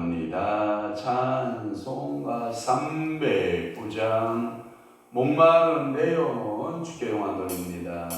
찬송합니다. 찬송가 309장 목마른 내 영혼 주께 영광 돌립니다.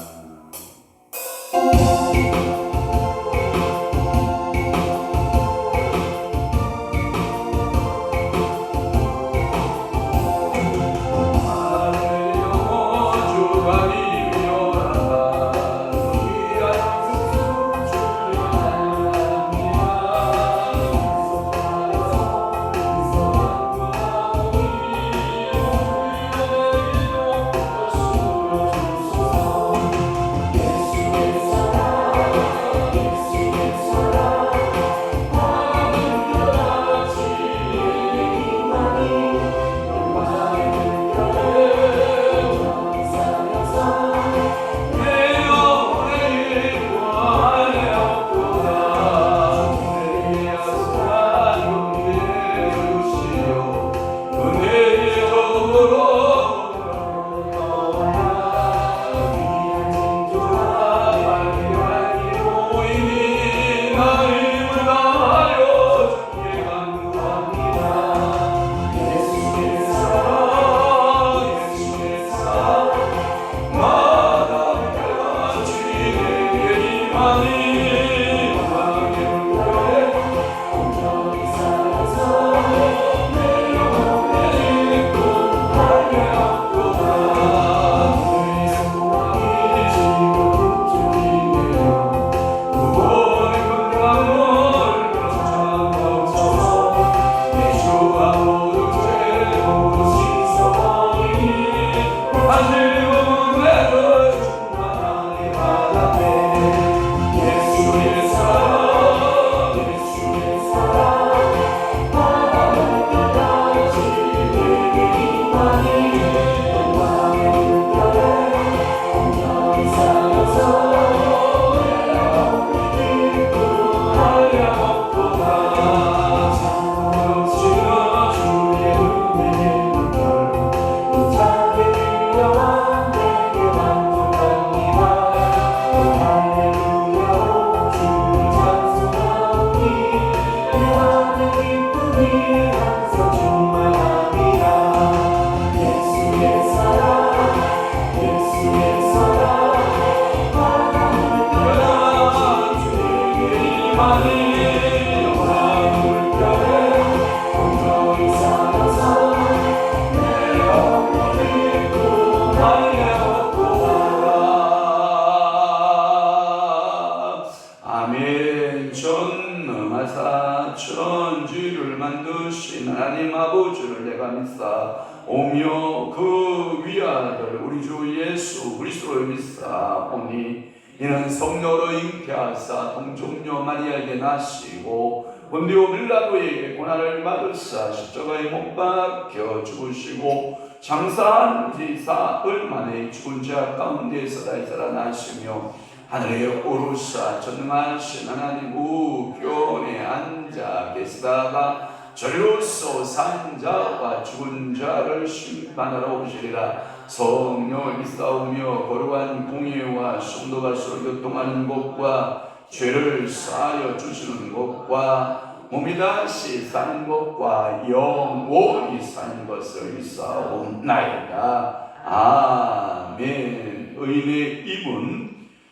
아멘. 전능하사 천지를 만드신 하나님 아버지를 내가 믿사 오며 그 위아들 우리 주 예수 그리스도를 믿사오니 이는 성령으로 잉태하사 동정녀 마리아에게 나시고 본디오 빌라도에게 고난을 받으사 십자가에 못 박혀 죽으시고 장사한 지 사흘 만에 죽은 자 가운데서 다시 살아나시며 하늘에 오르사 전능하신 하나님 우편에 앉아 계시다가 저리로서 산 자와 죽은 자를 심판하러 오시리라. 성령을 믿사오며 거룩한 공예와 성도가 서로 교통하는 것과 죄를 사하여 주시는 것과 몸이 다시 사는 것과 영원히 사는 것을 믿사옵나이다. 아멘. 의인의 입은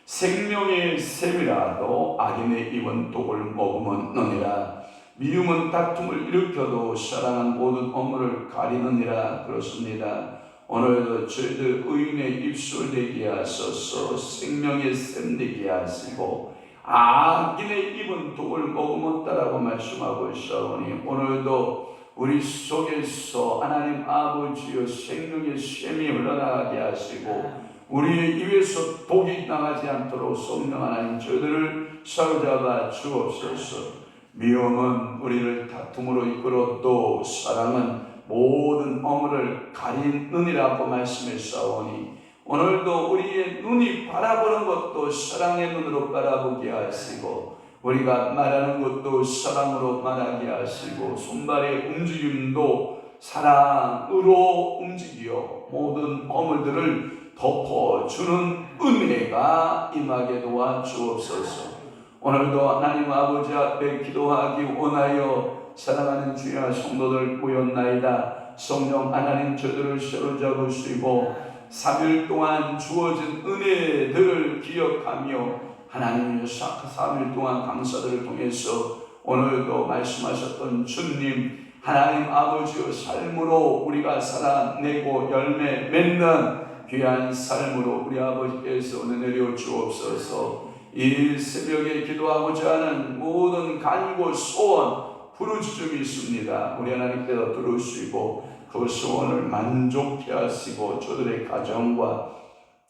생명의 샘이라도 악인의 입은 독을 먹으면 느니라. 미움은 다툼을 일으켜도 사랑은 모든 허물을 가리느니라. 그렇습니다. 오늘도 저희들 의인의 입술 되게 하소서. 생명의 샘 되게 하시고 악인의 입은 독을 머금었다라고 말씀하고 있사오니 오늘도 우리 속에서 하나님 아버지의 생명의 샘이 흘러나가게 하시고 우리의 입에서 독이 나가지 않도록 성령 하나님 저희들을 사로잡아 주옵소서. 미움은 우리를 다툼으로 이끌어도 사랑은 모든 허물을 가리느니라고 말씀했사오니 오늘도 우리의 눈이 바라보는 것도 사랑의 눈으로 바라보게 하시고 우리가 말하는 것도 사랑으로 말하게 하시고 손발의 움직임도 사랑으로 움직여 모든 허물들을 덮어주는 은혜가 임하게 도와주옵소서. 오늘도 하나님 아버지 앞에 기도하기 원하여 사랑하는 주여 성도들 모였나이다. 성령 하나님 저들을 사로잡으시고 3일 동안 주어진 은혜들을 기억하며 하나님의 3일 동안 강사들을 통해서 오늘도 말씀하셨던 주님 하나님 아버지의 삶으로 우리가 살아내고 열매 맺는 귀한 삶으로 우리 아버지께서 은혜 내려 주옵소서. 이 새벽에 기도하고자 하는 모든 간구 소원 부르짖음이 있습니다. 우리 하나님께서 들으시고 그 소원을 만족케 하시고 저들의 가정과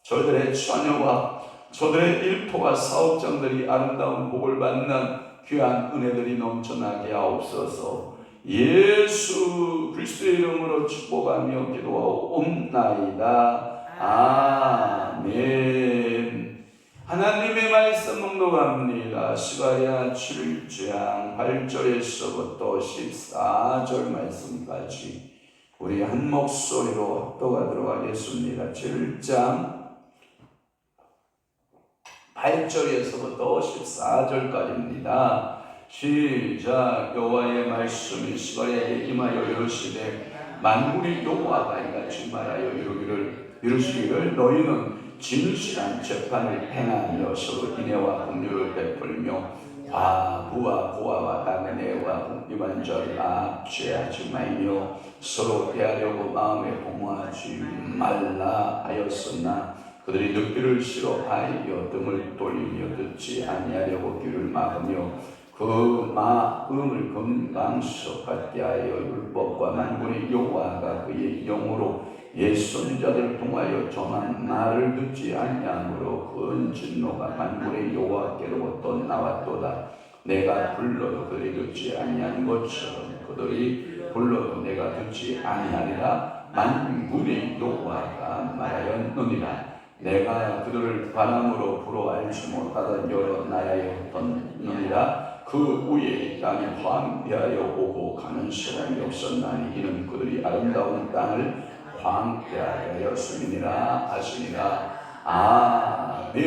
저들의 자녀와 저들의 일터와 사업장들이 아름다운 복을 받는 귀한 은혜들이 넘쳐나게 하옵소서. 예수 그리스도의 이름으로 축복하며 기도하옵나이다. 아멘. 하나님의 말씀 묵독합니다. 스가랴 7장 8절에서부터 14절 말씀까지 우리 한 목소리로 합독하도록 하겠습니다. 7장 8절에서부터 14절까지입니다. 시작. 여호와의 말씀이 스가랴에게 임하여 이르시되 만군의 여호와가 이같이 말하여 이르시기를 너희는 진실한 재판을 행하며 서로 인애와 긍휼을 베풀며 과부와 고아와 나그네와 궁핍한 자를 압제하지 말며 서로 대하려고 마음에 봉하지 말라 하였으나 그들이 듣기를 싫어하여 등을 돌리며 듣지 아니하려고 귀를 막으며 그 마음을 금방석하게 하여 율법과 만군의 여호와가 그의 영으로 옛선자들을 통하여 전한 말을 듣지 아니하므로 큰 진노가 만군의 여호와께로부터 나왔도다. 내가 불러도 그들이 듣지 아니한 것처럼 그들이 불러도 내가 듣지 아니하리라. 만군의 여호와가 말하였느니라. 내가 그들을 바람으로 불어 알지 못하던 여러 나라였느니라. 그 위에 이 땅이 황폐하여 오고 가는 사람이 없었나니 이는 그들이 아름다운 땅을 황폐하게 하였음이니라 하시니라. 아멘.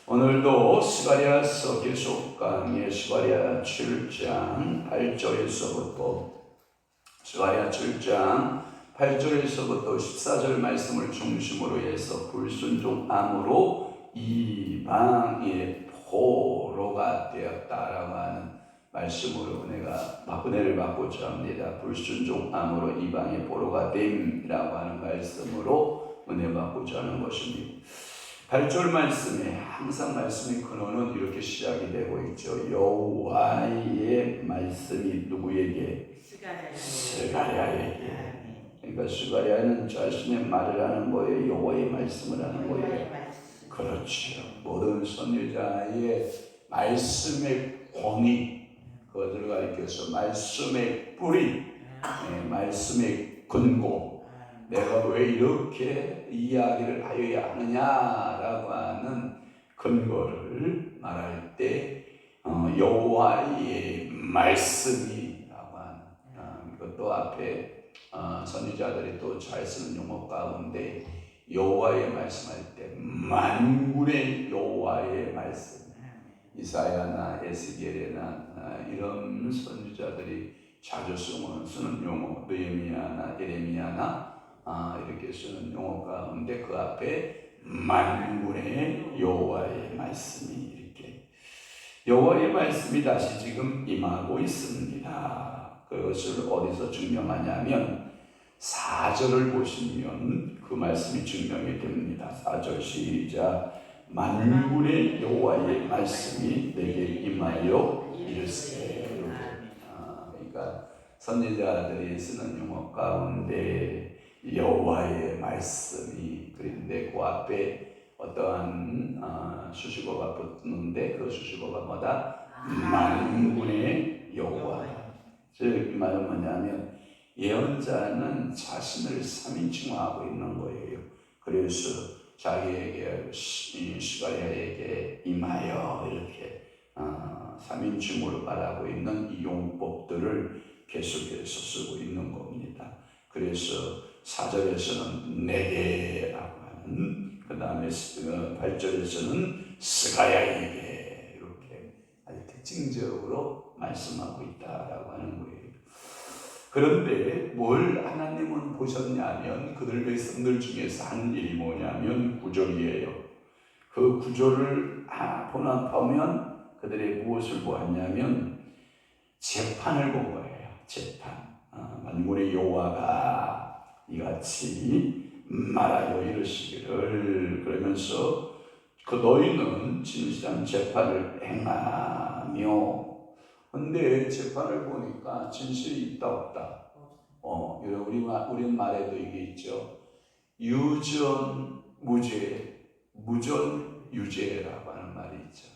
오늘도 스가랴서 계속 강의 스가랴 7장 8절에서부터 스가랴 7장 8절에서부터 14절 말씀을 중심으로 해서 불순종함으로 이방의 포로가 되었다라고 하는 말씀으로 은혜를 받고자 합니다. 불순종함으로 이방의 포로가 됨이라고 하는 말씀으로 은혜 받고자 하는 것입니다. 8절 말씀에 항상 말씀의 근원은 이렇게 시작이 되고 있죠. 여호와의 말씀이 누구에게? 스가랴에게. 그러니까 스가랴는 자신의 말을 하는 거예요. 여호와의 말씀을 하는 거예요. 그렇죠. 모든 선지자의 말씀의 권위, 그것을 가리켜서 말씀의 뿌리, 말씀의 근거, 내가 왜 이렇게 이야기를 하여야 하느냐라고 하는 근거를 말할 때 여호와의 말씀이라고 하는 이것도 앞에 선지자들이 또 잘 쓰는 용어 가운데 여호와의 말씀할 때 만군의 여호와의 말씀, 이사야나 에스겔이나 이런 선지자들이 자주 쓰는 용어, 느헤미야나 예레미야나 이렇게 쓰는 용어 가운데 그 앞에 만군의 여호와의 말씀이 이렇게 여호와의 말씀이 다시 지금 임하고 있습니다. 그것을 어디서 증명하냐면 4절을 보시면 그 말씀이 증명이 됩니다. 4절 시작. 만군의 여호와의 말씀이 내게 임하여 이르시되. 그러니까 선지자들이 쓰는 용어 가운데 여호와의 말씀이, 그런데 그 앞에 어떠한 수식어가 붙는데 그 수식어가 뭐다? 만군의 여호와. 즉 이 말은 뭐냐면 예언자는 자신을 3인칭화하고 있는 거예요. 그래서 자기에게 스가랴에게 임하여 이렇게 3인칭으로 말하고 있는 이 용법들을 계속해서 쓰고 있는 겁니다. 그래서 4절에서는 내게라고 하는, 그 다음에 8절에서는 스가랴에게 이렇게 아주 특징적으로 말씀하고 있다라고 하는 거예요. 그런데 뭘 하나님은 보셨냐면 그들 백성들 중에서 한 일이 뭐냐면 구절이에요. 그 구절을 보면 그들의 무엇을 보았냐면 재판을 본 거예요. 재판. 만군의 여호와가 이같이 말하여 이르시기를, 그러면서 그 너희는 진실한 재판을 행하며. 근데 재판을 보니까 진실이 있다 없다. 우리 말에도 이게 있죠. 유전 무죄, 무전 유죄라고 하는 말이 있죠.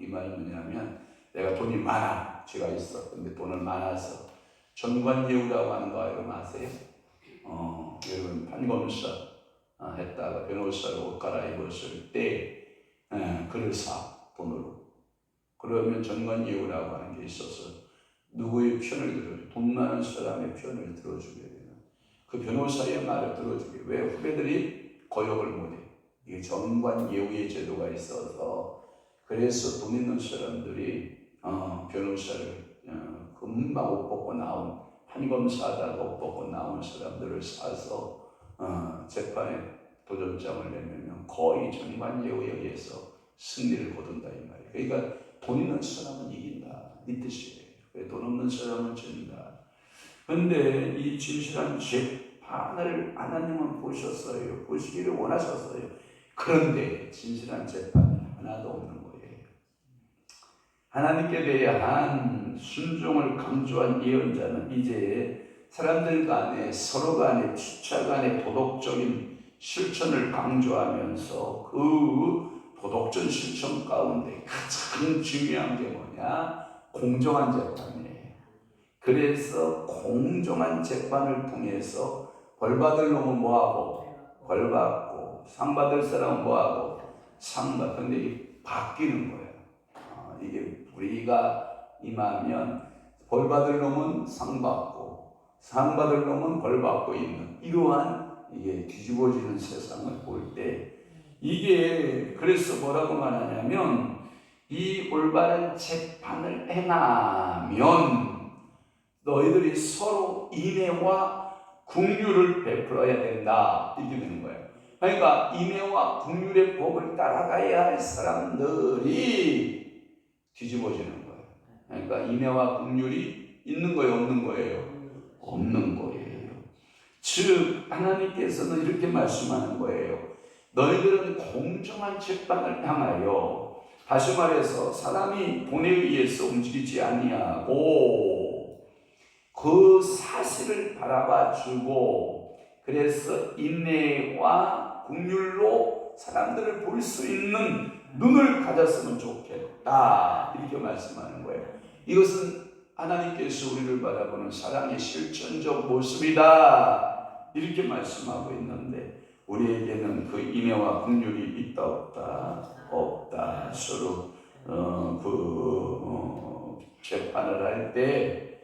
이 말은 뭐냐면 내가 돈이 많아, 죄가 있어. 근데 돈을 많아서 전관예우라고 하는 거 여러분 아세요? 여러분 판검사 했다가 변호사로 옷 갈아입었을 때 글을 사, 돈으로. 그러면 전관예우라고 하는 게 있어서 누구의 편을 들어주게, 돈 많은 사람의 편을 들어주게 되는, 그 변호사의 말을 들어주게. 왜 후배들이 거역을 못해? 이게 전관예우의 제도가 있어서, 그래서 돈 있는 사람들이 변호사를 금방 옷 벗고 나온, 판검사하다가 옷 벗고 나온 사람들을 사서 재판에 도전장을 내면 거의 전관예우에 의해서 승리를 거둔다 이 말이에요. 그러니까 돈 있는 사람은 이긴다 이 뜻이에요. 돈 없는 사람은 진다. 그런데 이 진실한 재판을 하나님은 보셨어요. 보시기를 원하셨어요. 그런데 진실한 재판이 하나도 없는 거예요. 하나님께 대한 순종을 강조한 예언자는 이제 사람들 간에, 서로 간에, 주차 간에 도덕적인 실천을 강조하면서 그 도덕적 실천 가운데 가장 중요한 게 뭐냐? 공정한 재판이에요. 그래서 공정한 재판을 통해서 벌 받을 놈은 뭐하고? 벌 받고, 상 받을 사람은 뭐하고? 상 받고. 근데 이게 바뀌는 거예요. 이게 우리가 임하면 벌 받을 놈은 상 받고, 상 받을 놈은 벌 받고 있는 이러한 이게 뒤집어지는 세상을 볼 때, 이게 그래서 뭐라고 말하냐면 이 올바른 재판을 행하면 너희들이 서로 인애와 긍휼을 베풀어야 된다 이렇게 되는 거예요. 그러니까 인애와 긍휼의 법을 따라가야 할 사람들이 뒤집어지는 거예요. 그러니까 인애와 긍휼이 있는 거예요, 없는 거예요? 없는 거예요. 즉 하나님께서는 이렇게 말씀하는 거예요. 너희들은 공정한 재판을 향하여, 다시 말해서 사람이 돈에 의해서 움직이지 아니하고 그 사실을 바라봐 주고, 그래서 인내와 긍휼로 사람들을 볼 수 있는 눈을 가졌으면 좋겠다 이렇게 말씀하는 거예요. 이것은 하나님께서 우리를 바라보는 사랑의 실천적 모습이다 이렇게 말씀하고 있는데, 우리에게는 그 인애와 긍휼이 있다 없다? 없다. 서로 재판을 할 때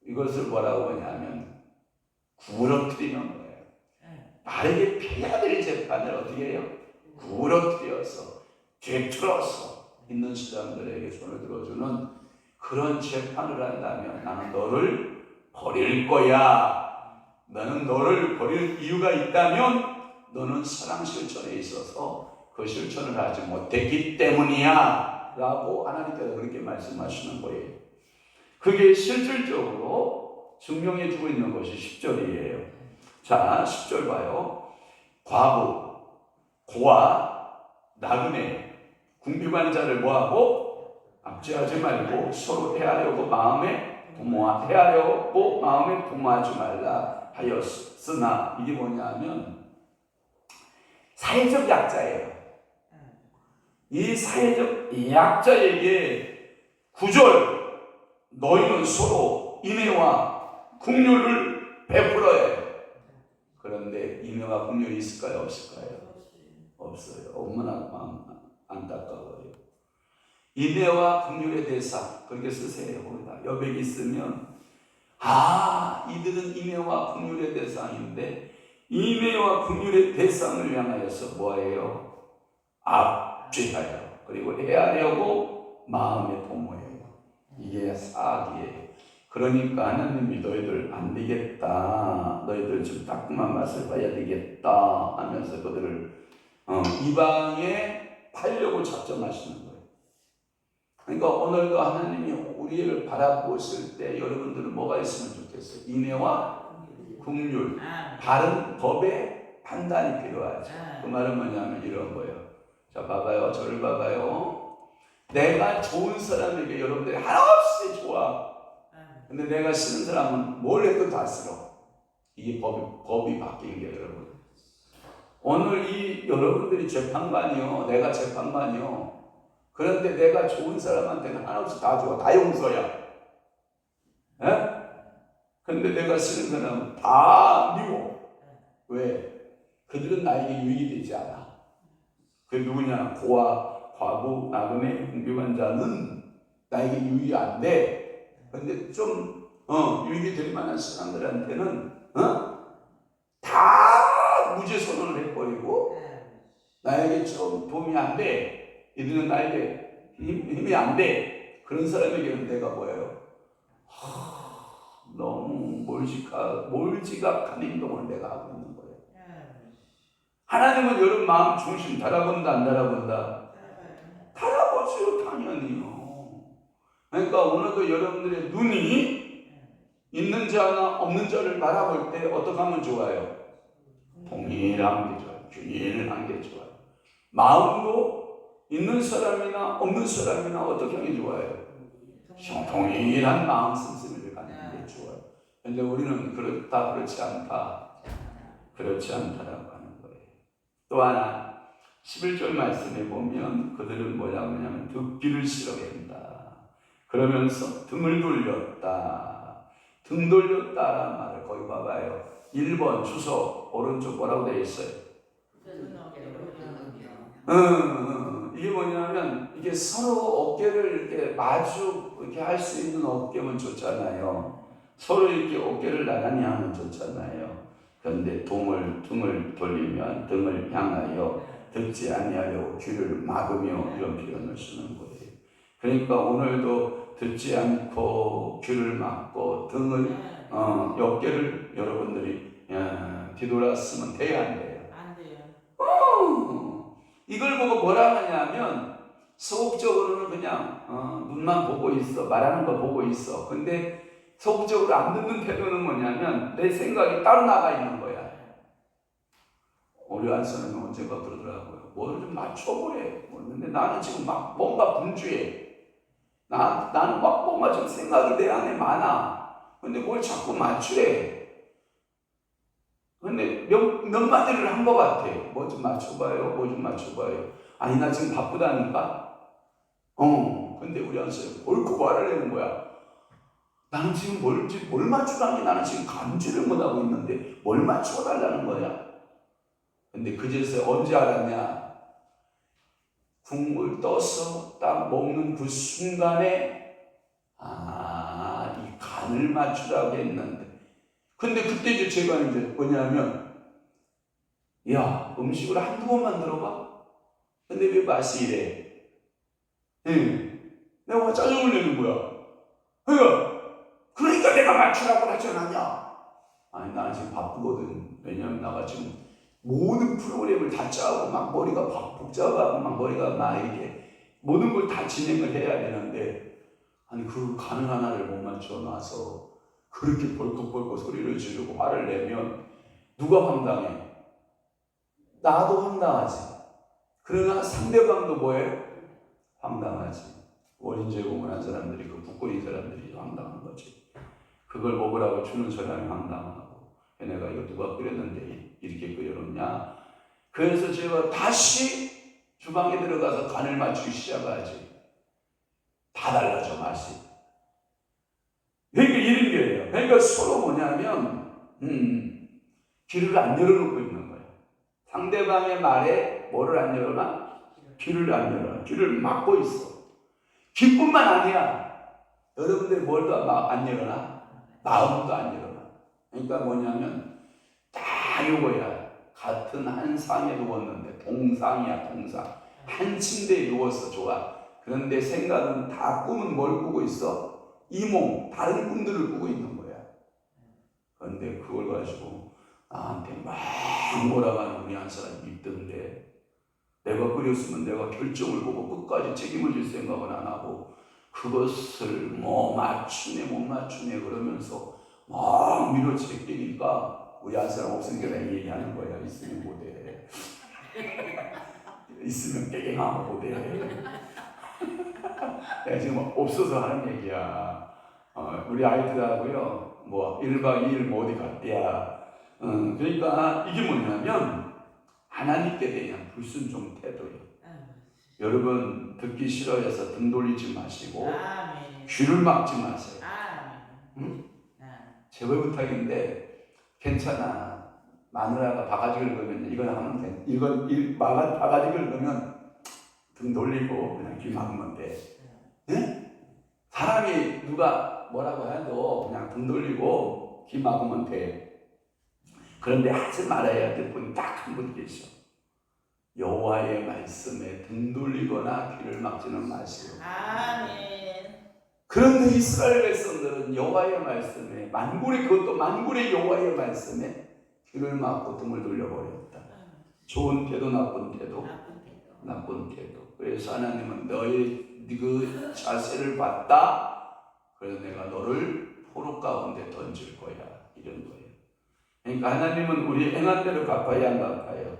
이것을 뭐라고 하냐면 구부러뜨리는 거예요. 바르게 펴야 될 재판을 어떻게 해요? 구부러뜨려서 되풀어서 있는 사람들에게 손을 들어주는 그런 재판을 한다면 나는 너를 버릴 거야. 나는 너를 버릴 이유가 있다면 너는 사랑 실천에 있어서 그 실천을 하지 못했기 때문이야 라고 하나님께서 그렇게 말씀하시는 거예요. 그게 실질적으로 증명해 주고 있는 것이 10절이에요. 자, 10절 봐요. 과부, 고아, 나그네, 궁핍한 자를 뭐하고? 압제하지 말고 서로 해하려고 마음에 도모하지 말라 하였으나, 이게 뭐냐면 사회적 약자예요. 이 사회적 약자에게 구절, 너희는 서로 인애와 긍휼을 베풀어야 해요. 그런데 인애와 긍휼이 있을까요? 없을까요? 없어요. 얼마나 마음 안타까워요. 인애와 긍휼의 대상 그렇게 쓰세요. 거기다 여백이 있으면 이들은 인애와 긍휼의 대상인데, 인애와 긍휼의 대상을 향하여서 뭐예요? 압제하여, 그리고 해하려고 마음에 도모해요. 이게 사악이에요. 그러니까 하나님이 너희들 안 되겠다, 너희들 좀 따끔한 맛을 봐야 되겠다 하면서 그들을 이방에 팔려고 작정하시는 거예요. 그러니까 오늘도 하나님이 우리를 바라보실 때 여러분들은 뭐가 있으면 좋겠어요? 인애와 긍휼, 바른 법의 판단이 필요하죠. 그 말은 뭐냐면 이런 거예요. 자, 봐봐요. 저를 봐봐요. 내가 좋은 사람에게 여러분들이 한없이 좋아. 근데 내가 싫은 사람은 뭘 해도 다 싫어. 이게 법이 바뀐 게 여러분. 오늘 이 여러분들이 재판관이요. 내가 재판관이요. 그런데 내가 좋은 사람한테는 한없이 다 좋아. 다 용서야. 에? 근데 내가 싫은 사람은 다 미워. 왜? 그들은 나에게 유익이 되지 않아. 그 누구냐? 고아, 과부, 나그네, 궁핍한 자는 나에게 유익이 안 돼. 근데 좀 유익이 될 만한 사람들한테는 다 무죄 선언을 해버리고 나에게 좀 도움이 안 돼. 이들은 나에게 힘이 안 돼. 그런 사람에게는 내가 뭐예요? 너무 몰지각한 행동을 내가 하고 있는 거예요. 하나님은 여러분 마음 중심 달아본다 안 달아본다? 달아보죠, 당연히요. 그러니까 오늘도 여러분들의 눈이 있는 자나 없는 자를 바라볼 때 어떻게 하면 좋아요? 동일한 게 좋아요. 균일한 게 좋아요. 마음도 있는 사람이나 없는 사람이나 어떻게 하는 게 좋아요? 동일한 마음 씀씀이를 갖는 게 좋아요. 그런데 우리는 그렇지 않다. 그렇지 않다라고 하는 거예요. 또 하나 11절 말씀에 보면 그들은 뭐냐면 듣기를 싫어한다. 그러면서 등을 돌렸다. 등 돌렸다라는 말을 거기 봐봐요. 1번 주석 오른쪽 뭐라고 되어 있어요? 이게 뭐냐면 이게 서로 어깨를 이렇게 마주 이렇게 할 수 있는 어깨면 좋잖아요. 서로 이렇게 어깨를 나란히 하면 좋잖아요. 그런데 등을 돌리면 등을 향하여 듣지 아니하여 귀를 막으며 이런 표현을 쓰는 거예요. 그러니까 오늘도 듣지 않고 귀를 막고 등을 어깨를 여러분들이 뒤돌았으면 돼야 안 돼요? 안 돼요. 이걸 보고 뭐라 하냐면 소극적으로는 그냥 눈만 보고 있어. 말하는 거 보고 있어. 근데 소극적으로 안 듣는 태도는 뭐냐면 내 생각이 따로 나가 있는 거야. 우리 안선생님 언젠가 그러더라고요. 뭘 좀 맞춰보래. 근데 나는 지금 막 뭔가 분주해. 나는 막 뭔가 좀 생각이 내 안에 많아. 근데 뭘 자꾸 맞추래. 근데 몇 마디를 한 것 같아. 뭐 좀 맞춰봐요. 뭐 좀 맞춰봐요. 아니 나 지금 바쁘다니까. 근데 우리 안선생님 옳고 말을 내는 거야. 나는 지금 뭘 맞추라니. 나는 지금 감지를 못하고 있는데 뭘 맞춰달라는 거야. 근데 그제서 언제 알았냐? 국물 떠서 딱 먹는 그 순간에 이 간을 맞추라고 했는데, 근데 그때 이제 제가 이제 뭐냐면 야, 음식을 한두 번만 들어봐. 근데 왜 맛이 이래? 내가 짜증을 내는 거야. 그러니까 내가 맞추라고 하지 않았냐? 아니 나는 지금 바쁘거든. 왜냐면 나가 지금 모든 프로그램을 다 짜고 막 머리가 복잡하고 막 머리가 막 이렇게 모든 걸 다 진행을 해야 되는데, 아니 그 간을 하나를 못 맞춰 놔서 그렇게 벌컥벌컥 소리를 지르고 화를 내면 누가 황당해? 나도 황당하지. 그러나 상대방도 뭐예요? 황당하지. 원인 제공을 한 사람들이, 그 북권인 사람들이 황당한 거지. 그걸 먹으라고 주는 사람이 황당하고, 내가 이거 누가 끓였는데 이렇게 끓여놓냐. 그래서 제가 다시 주방에 들어가서 간을 맞추기 시작하지. 다 달라져 맛이. 그러니까 이런 거예요. 그러니까 서로 뭐냐면 귀를 안 열어놓고 있는 거예요. 상대방의 말에 뭐를 안 열어놔? 귀를 안 열어놔. 귀를 막고 있어. 귀뿐만 아니야. 여러분들이 뭘 더 안 열어놔? 마음도 안 열어놔. 그러니까 뭐냐면 다 요거야. 같은 한 상에 누웠는데 동상이야, 동상. 한 침대에 누워서 좋아. 그런데 생각은 다 꿈은 뭘 꾸고 있어? 이몽, 다른 꿈들을 꾸고 있는 거야. 그런데 그걸 가지고 나한테 막 몰아가는 우리 한 사람이 있던데, 내가 그랬으면 내가 결정을 보고 끝까지 책임을 질 생각은 안 하고 그것을 뭐 맞추네 못 맞추네 그러면서 막 밀어제끼니까 우리 한 사람 없으니까 내가 얘기하는 거야. 있으면 못해. 있으면 깨갱하면 못해. 내가 지금 없어서 하는 얘기야. 우리 아이들하고요, 뭐 1박 2일 뭐 어디 갔대야. 그러니까 이게 뭐냐면 하나님께 대한 불순종 태도예요. 여러분 듣기 싫어해서 등 돌리지 마시고 귀를 막지 마세요. 응? 제발 부탁인데 괜찮아. 마누라가 바가지 긁으면 이건 하면 돼. 이건 바가지 긁으면 등 돌리고 그냥 귀 막으면 돼. 네? 사람이 누가 뭐라고 해도 그냥 등 돌리고 귀 막으면 돼. 그런데 하지 말아야 될 분이 딱 한 분 계셔. 여호와의 말씀에 등 돌리거나 귀를 막지는 마시오. 그런데 이스라엘 백성들은 여호와의 말씀에 그것도 만군의 여호와의 말씀에 귀를 막고 등을 돌려버렸다. 좋은 태도, 나쁜 태도. 그래서 하나님은 너의 그 자세를 봤다. 그래서 내가 너를 포로 가운데 던질 거야. 이런 거예요. 그러니까 하나님은 우리 행한 대로 갚아야 안 갚아요?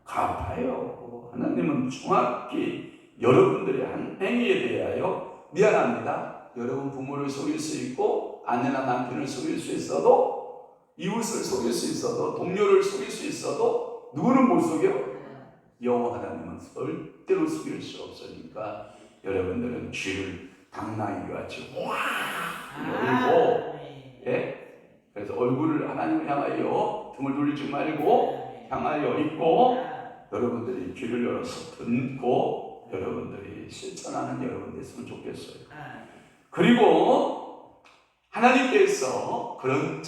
갚아요. 하나님은 정확히 여러분들의 한 행위에 대하여 미안합니다. 여러분 부모를 속일 수 있고 아내나 남편을 속일 수 있어도 이웃을 속일 수 있어도 동료를 속일 수 있어도 누구는 못 속여? 여호와 하나님은 절대로 속일 수 없으니까 여러분들은 귀를 당나귀 같이 열고, 예? 그래서 얼굴을 하나님을 향하여 등을 돌리지 말고 향하여 있고, 여러분들이 귀를 열어서 듣고 여러분들이 실천하는 여러분 됐으면 좋겠어요. 그리고 하나님께서 그런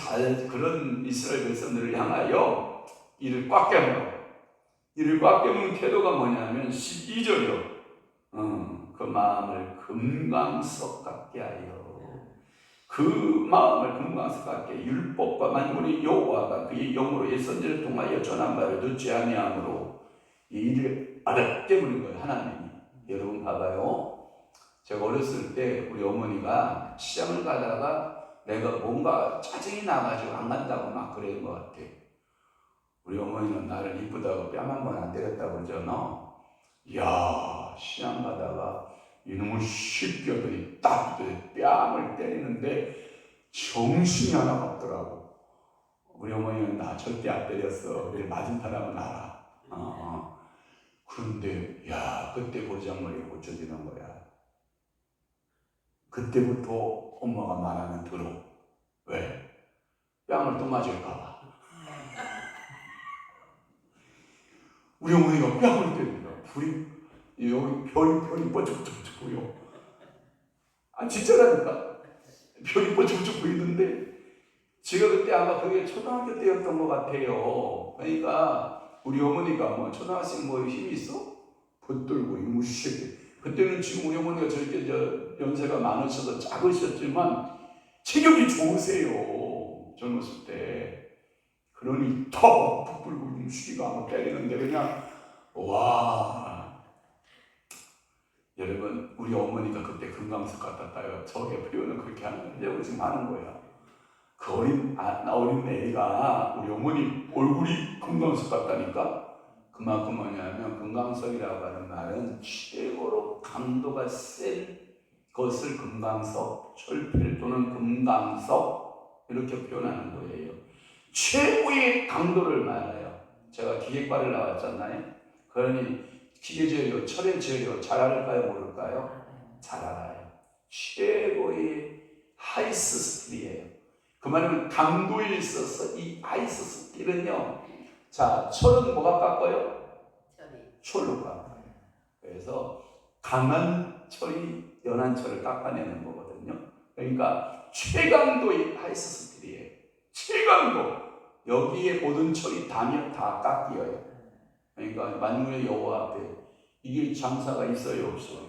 이스라엘 백성들을 향하여 이를 꽉 깨무는 태도가 뭐냐면 12절이요. 그 마음을 금강석 같게 하여, 그 마음을 금강석 같게 율법과 만군의 여호와가 그의 영으로 예선지를 통하여 전한 바를 듣지 아니하므로 이 일을 알았게 부린 거예요. 하나님이. 여러분 봐봐요. 제가 어렸을 때 우리 어머니가 시장을 가다가 내가 뭔가 짜증이 나가지고 안 간다고 막 그랬던 것 같아. 우리 어머니는 나를 이쁘다고 뺨 한 번 안 때렸다고 그러잖아. 이야, 시장 가다가 이놈의 씹겨들이 딱 뺨을 때리는데 정신이 하나가 없더라고. 우리 어머니는 나 절대 안 때렸어. 그래 맞은 사람은 알아. 그런데 야, 그때 고장머리가 고쳐지는 거야. 그때부터 엄마가 말하면 들어. 왜? 뺨을 또 맞을까봐. 우리 어머니가 뺨을 때린다. 여기 별이 뻐쩍뻐쩍 보여. 진짜라니까. 별이 뻐쩍뻐쩍 보이는데 제가 그때 아마 그게 초등학교 때였던 것 같아요. 그러니까 우리 어머니가 뭐 초등학생 뭐 힘이 있어? 붙들고 이무시게. 그때는 지금 우리 어머니가 저렇게 연세가 많으셔서 작으셨지만 체격이 좋으세요. 젊었을 때. 그러니 턱 붙들고 이무시기가 한번 때리는데 그냥 와. 여러분 우리 어머니가 그때 금강석 같았다요. 저게 표현을 그렇게 하는데 우리 지금 하는 거야. 그 어린 애가 우리 어머니 얼굴이 금강석 같다니까. 그만큼 뭐냐면 금강석이라고 하는 말은 최고로 강도가 센 것을 금강석, 철필 또는 금강석 이렇게 표현하는 거예요. 최고의 강도를 말해요. 제가 기계과를 나왔잖아요. 그러니 기계재료, 철의 재료 잘 알을까요? 모를까요? 잘 알아요. 최고의 하이스 스킬이에요. 그 말은 강도에 있어서 이 하이스 스킬은요, 자, 철은 뭐가 깎아요? 철로 깎아요. 그래서 강한 철이 연한 철을 깎아내는 거거든요. 그러니까 최강도의 하이스 스킬이에요. 최강도. 여기에 모든 철이 닿으면 다 깎여요. 그러니까 만군의 여호와 앞에 이길 장사가 있어요, 없어요?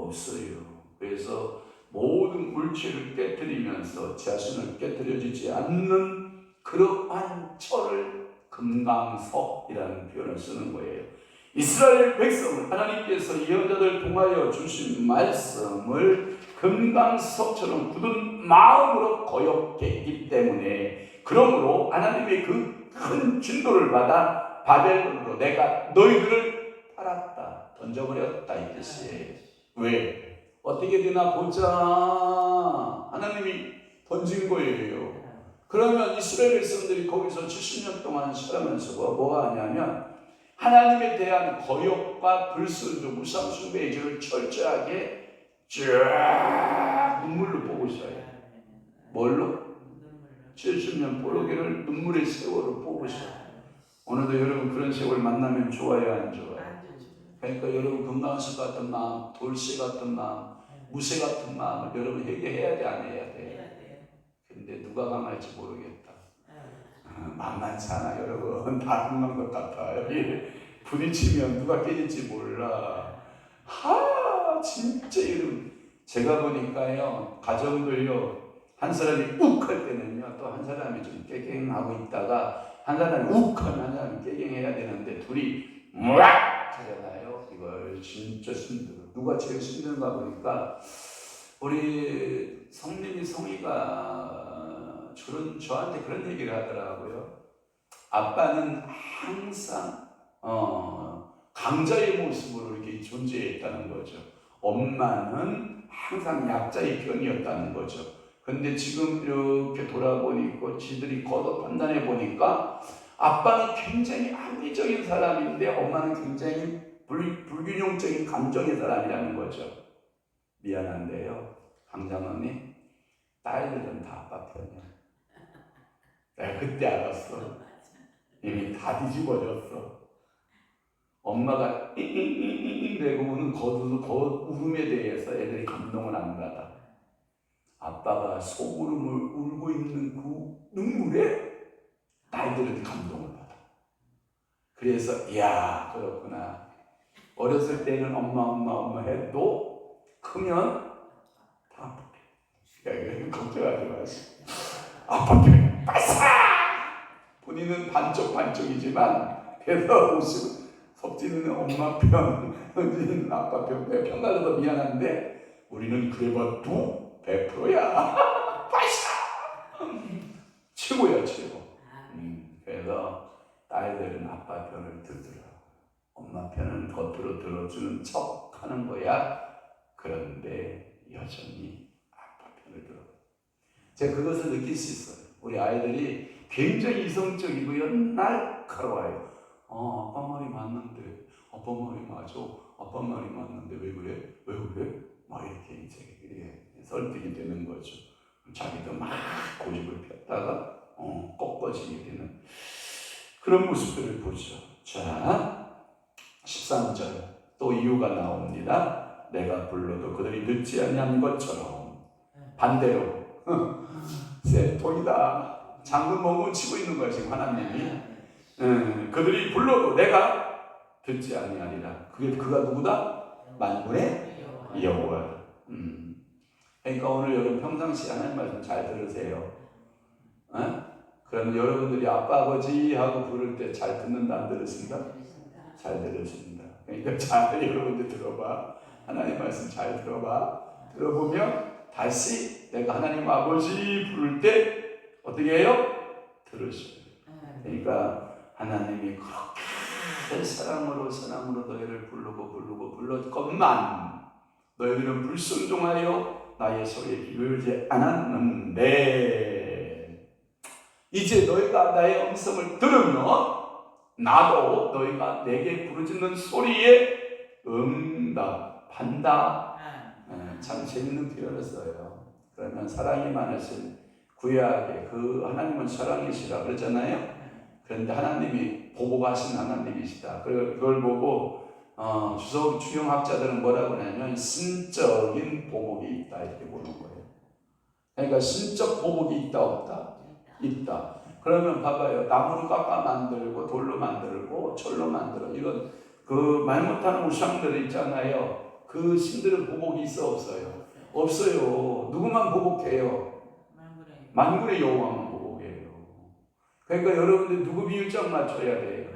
없어요. 그래서 모든 물질을 깨뜨리면서 자신을 깨뜨려지지 않는 그러한 철을 금강석이라는 표현을 쓰는 거예요. 이스라엘 백성을 하나님께서 예언자들 통하여 주신 말씀을 금강석처럼 굳은 마음으로 거역게 했기 때문에, 그러므로 하나님의 그 큰 진노를 받아 바벨론으로 내가 너희들을 팔았다, 던져버렸다 이 뜻이에요. 왜? 어떻게 되나 보자. 하나님이 던진 거예요. 그러면 이스라엘 백성들이 거기서 70년 동안 살아면서 뭐가 하냐면 하나님에 대한 거역과 불순종, 우상숭배의 죄를 철저하게 쫙 눈물로 보고 있어요. 뭘로? 70년 포로기를 눈물의 세월을 보고 있어요. 오늘도 여러분 그런 세월 만나면 좋아요, 안 좋아요? 그러니까 여러분 금강석 같은 마음, 돌쇠 같은 마음, 무쇠 같은 마음을 여러분 회개해야 돼, 안 해야 돼? 근데 누가 강할지 모르겠다. 만만치 않아 여러분. 다 금방 것 같아. 여기 부딪히면 누가 깨질지 몰라. 진짜 여러분, 제가 보니까요, 가정들요, 한 사람이 욱 할 때는요, 또 한 사람이 좀 깨갱하고 있다가 한 사람이 욱 하면 한 사람이 깨갱해야 되는데 둘이 무악 하잖아요. 이걸 진짜 힘들어. 누가 제일 힘든가 보니까 우리 성이가 저한테 그런 얘기를 하더라고요. 아빠는 항상 강자의 모습으로 이렇게 존재했다는 거죠. 엄마는 항상 약자의 편이었다는 거죠. 근데 지금 이렇게 돌아보니까 지들이 걷어 판단해 보니까 아빠는 굉장히 합리적인 사람인데 엄마는 굉장히 불균형적인 감정의 사람이라는 거죠. 미안한데요, 강장언니, 딸들은 다 아빠 편이야. 내가 그때 알았어. 이미 다 뒤집어졌어. 엄마가 잉잉잉잉 대고 우는 그 울음에 대해서 애들이 감동을 안 받아. 아빠가 소울음을 울고 있는 그 눈물에 딸들은 감동을 받아. 그래서 이야, 그렇구나. 어렸을 때는 엄마 해도 크면 다 아프대. 걱정하지 마시고 아빠 편에 빠싸! 본인은 반쪽이지만 그래서 석진이는 엄마 편, 현진이는 아빠 편, 편가져서 미안한데 우리는 그래봐도 100%야. 빠싸! 최고야, 최고. 그래서 딸들은 아빠 편을 들더라. 엄마 편은 겉으로 들어주는 척 하는 거야. 그런데 여전히 아빠 편을 들어. 제가 그것을 느낄 수 있어요. 우리 아이들이 굉장히 이성적이고요, 날카로워요. 아빠 말이 맞는데, 아빠 말이 맞아, 아빠 말이 맞는데 왜 그래? 막 이렇게 이제 설득이 되는 거죠. 자기도 막 고집을 폈다가 꺾어지게 되는 그런 모습들을 보죠. 자, 13절 또 이유가 나옵니다. 내가 불러도 그들이 듣지 아니한 것처럼 반대로 쌤통이다. 장군 멍을 치고 있는 거야 지금 하나님이. 그들이 불러도 내가 듣지 아니하리라. 그가 누구다? 만군의 여호와다. 그러니까 오늘 여러분 평상시 하나님 말씀 잘 들으세요. 그러면 여러분들이 아빠 아버지 하고 부를 때 잘 듣는다, 안 들으신다? 잘 들으신다. 그러니까 잘 여러분들 들어봐. 하나님 말씀 잘 들어봐. 들어보면 다시 내가 하나님 아버지 부를 때 어떻게 해요? 들으셔요. 그러니까 하나님이 그렇게 사랑으로 너희를 불렀건만 너희들은 불순종하여 나의 소리에 귀를 않았는데 이제 너희가 나의 음성을 들으면 나도 너희가 내게 부르짖는 소리에 응답한다. 참 재밌는 표현을 써요. 그러면 사랑이 많으신 구약에 그 하나님은 사랑이시라 그랬잖아요. 그런데 하나님이 보복하신 하나님이시다. 그걸 보고 주영학자들은 뭐라고 하냐면 신적인 보복이 있다 이렇게 보는 거예요. 그러니까 신적 보복이 있다 없다? 있다. 그러면 봐봐요. 나무로 깎아 만들고 돌로 만들고 철로 만들어 이런 그 말 못하는 우상들 있잖아요. 그 그 신들은 보복이 있어 없어요? 없어요. 누구만 보복해요? 만군의 여호와만 보복해요. 그러니까 여러분들 누구 비율장 맞춰야 돼요?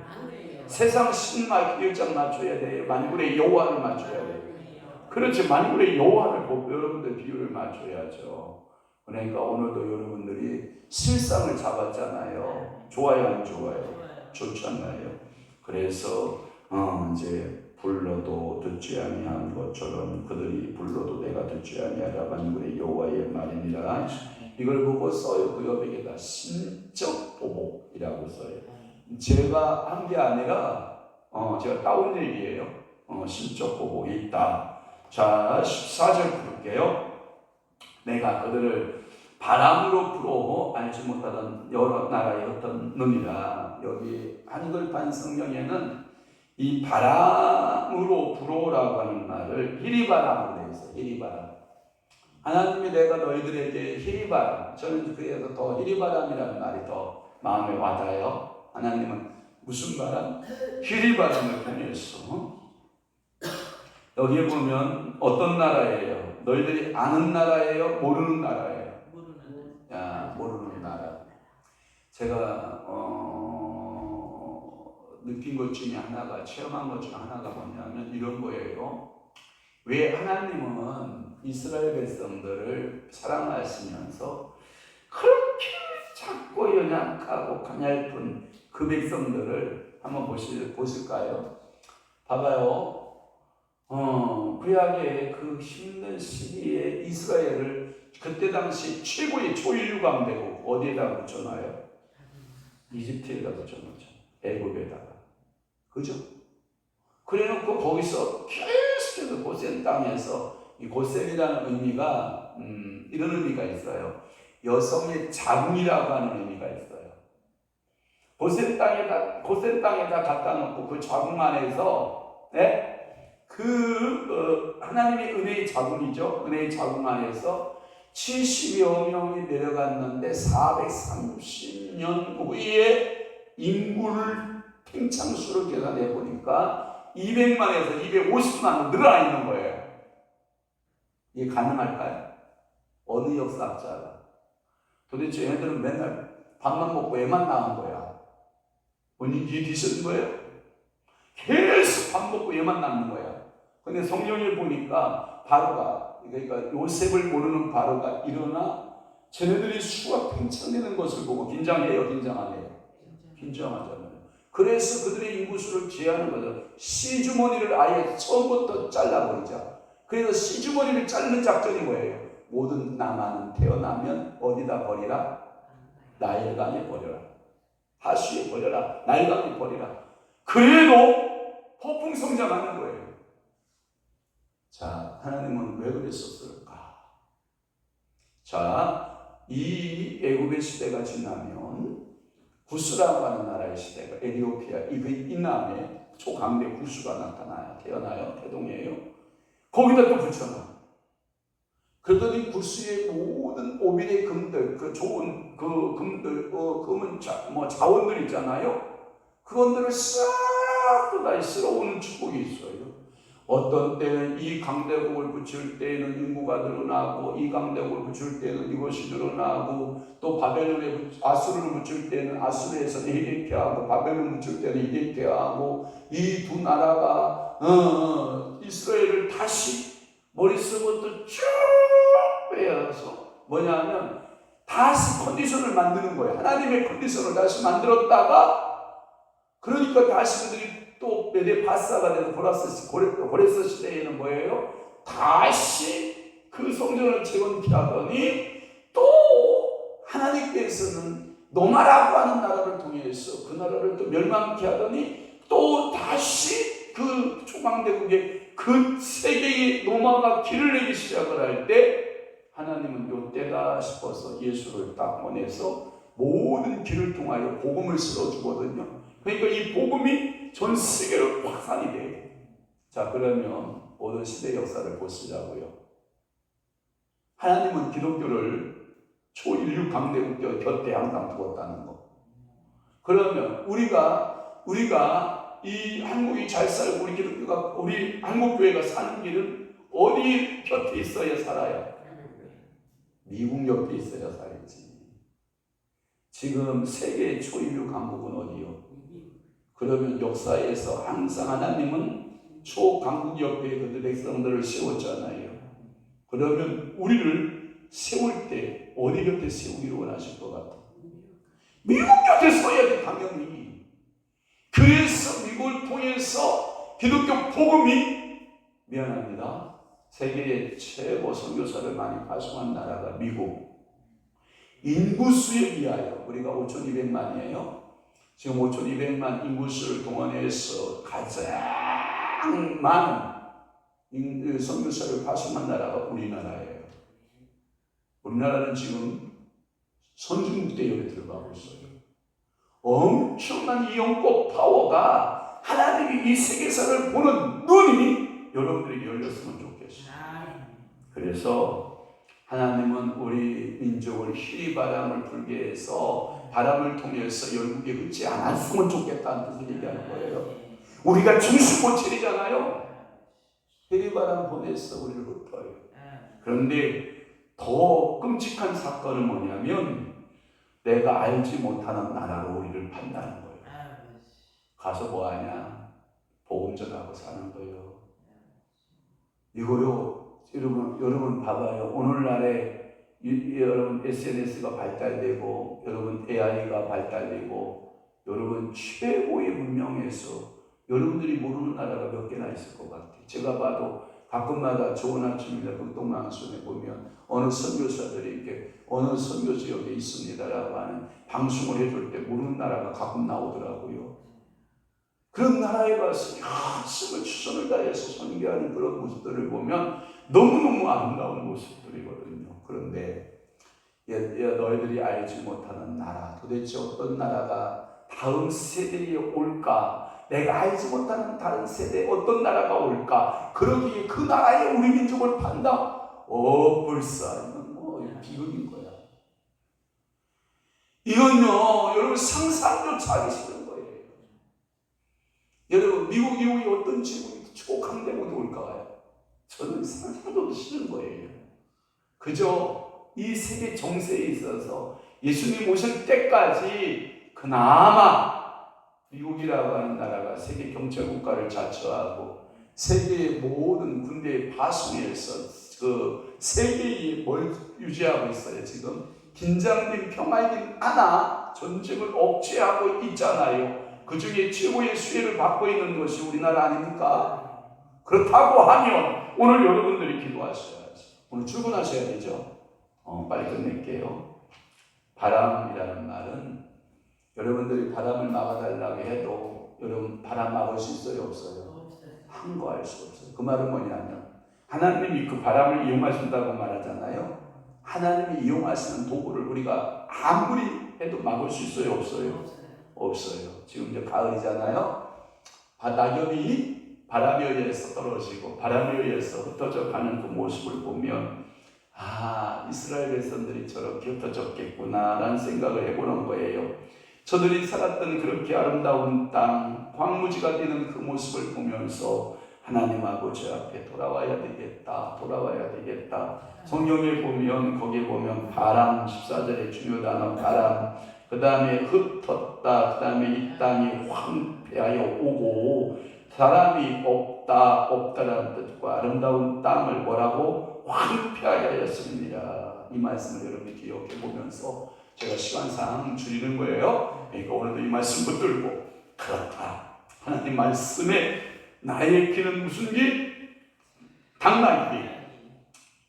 세상 신 비율장 맞춰야 돼요? 만군의 여호와를 맞춰야 돼요? 그렇지, 만군의 여호와를 보고 여러분들 비율을 맞춰야죠. 그러니까 오늘도 여러분들이 실상을 잡았잖아요. 좋아요, 안 좋아요? 좋잖아요. 그래서 이제 불러도 듣지 아니한 것처럼 그들이 불러도 내가 듣지 아니하라 만군의 여호와의 말이니라. 이걸 보고 써요. 그 옆에다 신적 보복이라고 써요. 제가 한 게 아니라 제가 따온 얘기예요. 신적 보복이 있다. 자, 14절 부를게요. 내가 그들을 바람으로 불어 알지 못하던 여러 나라의 어떤 놈이라. 여기 한글판 성경에는 이 바람으로 불어라고 하는 말을 히리바람으로 되어 있어요. 히리바람. 하나님이 내가 너희들에게 히리바람, 저는 그래서 더 히리바람이라는 말이 더 마음에 와닿아요. 하나님은 무슨 바람? 히리바람을 보냈어. 여기에 보면 어떤 나라예요? 너희들이 아는 나라예요? 모르는 나라예요? 모르는 나라. 제가 느낀 것 중에 하나가, 체험한 것 중에 하나가 뭐냐면 이런 거예요. 왜 하나님은 이스라엘 백성들을 사랑하시면서 그렇게 작고 연약하고 가냘픈 그 백성들을 한번 보실까요? 봐봐요. 구약의 그 힘든 시기에 이스라엘을 그때 당시 최고의 초인류 강대국 어디에다 붙여놔요? 이집트에다 붙여놓죠. 애굽에다가. 그죠? 그래놓고 거기서 계속해서 고센 땅에서, 이 고센이라는 의미가 이런 의미가 있어요. 여성의 자궁이라고 하는 의미가 있어요. 고센 땅에다 갖다 놓고 그 자궁 안에서 하나님의 은혜의 자궁이죠. 은혜의 자궁 안에서 70여 명이 내려갔는데 430년 후에 인구를 팽창수로 계산해 보니까 200만에서 250만으로 늘어나 있는 거예요. 이게 가능할까요? 어느 역사학자가 도대체 얘네들은 맨날 밥만 먹고 애만 낳은 거야. 본인 이해되시는 거예요? 계속 밥 먹고 얘만 낳는 거야. 근데 성경을 보니까 바로가, 그러니까 요셉을 모르는 바로가 일어나 쟤네들이 수가 팽창되는 것을 보고 긴장해요? 긴장 안 해요? 긴장하잖아요. 그래서 그들의 인구수를 제한하는 거죠. 씨주머니를 아예 처음부터 잘라버리자. 그래서 씨주머니를 자르는 작전이 뭐예요? 모든 남아는 태어나면 어디다 버리라? 나일강에 버려라. 하수에 버려라. 나일강에 버리라. 그래도 폭풍 성장하는 거예요. 자, 하나님은 왜 그랬었을까? 자, 이 애굽의 시대가 지나면 구스라고 하는 나라의 시대가, 에티오피아 이 남에 초강대 구스가 나타나요. 태어나요. 태동이에요. 거기다 또 붙여놔. 그러더니 구스의 모든 오빌의 금들, 그 좋은 그 금들, 금은 자원들 있잖아요. 그것들을 싹 다 쓸어오는 축복이 있어요. 어떤 때는 이 강대국을 붙일 때에는 인구가 늘어나고, 이 강대국을 붙일 때는 이것이 늘어나고, 또 바벨론에 아수르를 붙일 때는 아수르에서 이렇게 하고, 바벨론 붙일 때는 이렇게 하고, 이 두 나라가 이스라엘을 다시 머릿속부터 쭉 빼앗아서 뭐냐면 다시 컨디션을 만드는 거예요. 하나님의 컨디션을 다시 만들었다가, 그러니까 다시 그들이 또 메데바사가 돼서 고레스 시대에는 뭐예요? 다시 그 성전을 재건케하더니 또 하나님께서는 노마라고 하는 나라를 통해서 그 나라를 또 멸망케 하더니 또 다시 그 초강대국의 그 세계의 노마가 길을 내기 시작을 할 때 하나님은 요때다 싶어서 예수를 딱 보내서 모든 길을 통하여 복음을 실어주거든요. 그러니까 이 복음이 전 세계로 확산이 돼요. 자, 그러면 모든 시대 역사를 보시자고요. 하나님은 기독교를 초인류 강대국 곁에 항상 두었다는 거. 그러면 우리가 이 한국이 잘 살고 우리 기독교가, 우리 한국교회가 사는 길은 어디 곁에 있어야 살아요? 미국 옆에 있어야 살지. 지금 세계 초인류 강국은 어디요? 그러면 역사에서 항상 하나님은 초강국 옆에 그 백성들을 세웠잖아요. 그러면 우리를 세울 때 어디 곁에 세우기를 원하실 것 같아요? 미국 곁에 서야 돼, 당연히. 그래서 미국을 통해서 기독교 복음이, 미안합니다, 세계의 최고 선교사를 많이 파송한 나라가 미국. 인구수에 비하여 우리가 5,200만이에요. 지금 5,200만 인구수를 동원해서 가장 많은 선교사를 파송한 나라가 우리나라예요. 우리나라는 지금 선진국 대열에 들어가고 있어요. 엄청난 이용법 파워가, 하나님이 이 세계사를 보는 눈이 여러분들에게 열렸으면 좋겠어요. 그래서 하나님은 우리 민족을 희바람을 불게 해서 바람을 통해서 열국에 흩지 않았으면 좋겠다는 뜻을 얘기하는 거예요. 우리가 중심 모체이잖아요. 희바람 보내서 우리를 흩어요. 그런데 더 끔찍한 사건은 뭐냐면 내가 알지 못하는 나라로 우리를 판다는 거예요. 가서 뭐하냐? 복음 전하고 사는 거예요. 이거요. 여러분 봐봐요. 오늘날에 여러분 SNS가 발달되고 여러분 AI가 발달되고 여러분 최고의 문명에서 여러분들이 모르는 나라가 몇 개나 있을 것 같아요. 제가 봐도 가끔마다 좋은 아침이나 극동방송에 보면 어느 선교사들이 이렇게 어느 선교 지역에 있습니다라고 하는 방송을 해줄 때 모르는 나라가 가끔 나오더라고요. 그런 나라에 가서 열심히 최선을 다해서 선교하는 그런 모습들을 보면 너무너무 아름다운 모습들이거든요. 그런데 너희들이 알지 못하는 나라, 도대체 어떤 나라가 다음 세대에 올까? 내가 알지 못하는 다른 세대에 어떤 나라가 올까? 그러기에 그 나라에 우리 민족을 판다? 벌써 이건 뭐 비극인 거야. 이건요, 여러분 상상조차 하기 싫은 거예요. 여러분 미국 이후에 어떤 지국이 초강대국이 올까요? 저는 상상도 싫은 거예요. 그저 이 세계 정세에 있어서 예수님 오실 때까지 그나마 미국이라고 하는 나라가 세계 경제국가를 자처하고 세계의 모든 군대의 파송에서 그 세계에 뭘 유지하고 있어요. 지금 긴장된 평화이긴 하나 전쟁을 억제하고 있잖아요. 그 중에 최고의 수혜를 받고 있는 것이 우리나라 아닙니까? 그렇다고 하면 오늘 여러분들이 기도하셔야죠. 오늘 출근하셔야 되죠. 빨리 끝낼게요. 바람이라는 말은 여러분들이 바람을 막아달라고 해도 여러분 바람 막을 수 있어요? 없어요? 항거할 수 없어요. 그 말은 뭐냐면 하나님이 그 바람을 이용하신다고 말하잖아요. 하나님이 이용하시는 도구를 우리가 아무리 해도 막을 수 있어요? 없어요? 없어요. 지금 이제 가을이잖아요. 낙엽이 바람에 의해서 떨어지고 바람에 의해서 흩어져 가는 그 모습을 보면 이스라엘 백성들이 저렇게 흩어졌겠구나 라는 생각을 해보는 거예요. 저들이 살았던 그렇게 아름다운 땅, 황무지가 되는 그 모습을 보면서 하나님 아버지 앞에 돌아와야 되겠다. 성경에 보면 거기에 보면 바람, 14절의 중요 단어 바람, 그 다음에 흩었다, 그 다음에 이 땅이 황폐하여 오고 사람이 없다라는 뜻과 아름다운 땅을 뭐라고? 황폐하게 하였습니다. 이 말씀을 여러분이 기억해 보면서 제가 시간상 줄이는 거예요. 그러니까 오늘도 이 말씀 붙들고 그렇다. 하나님 말씀에 나의 귀는 무슨 귀? 당나귀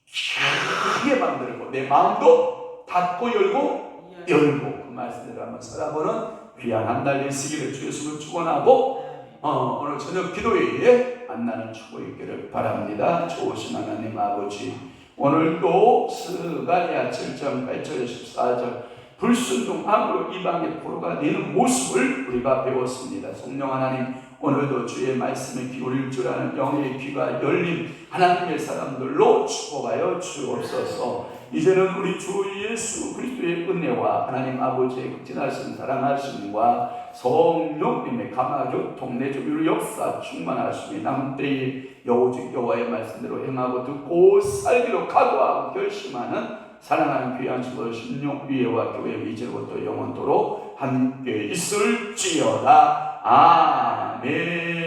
귀. 크게 만들고 내 마음도 닫고 열고 그 말씀대로 한번 살아보는 귀한 한 달 되시기를 주 예수를 축원하고 오늘 저녁 기도회에 만나는 축복이 있기를 바랍니다. 좋으신 하나님 아버지, 오늘도 스가랴 7장 8절 14절 불순종함으로 이방의 포로가 되는 모습을 우리가 배웠습니다. 성령 하나님, 오늘도 주의 말씀에 기울일 줄 아는 영의 귀가 열린 하나님의 사람들로 축복하여 주옵소서. 이제는 우리 주 예수 그리스도의 은혜와 하나님 아버지의 극진하신 사랑하심과 성령님의 감화교통 내조율 역사 충만하심이 남은 때에 여호직 여호와의 말씀대로 행하고 듣고 살기로 각오하고 결심하는 사랑하는 귀한 친구 심령 위에와 교회 이제로부터 영원토록 함께 있을지어다. 아멘.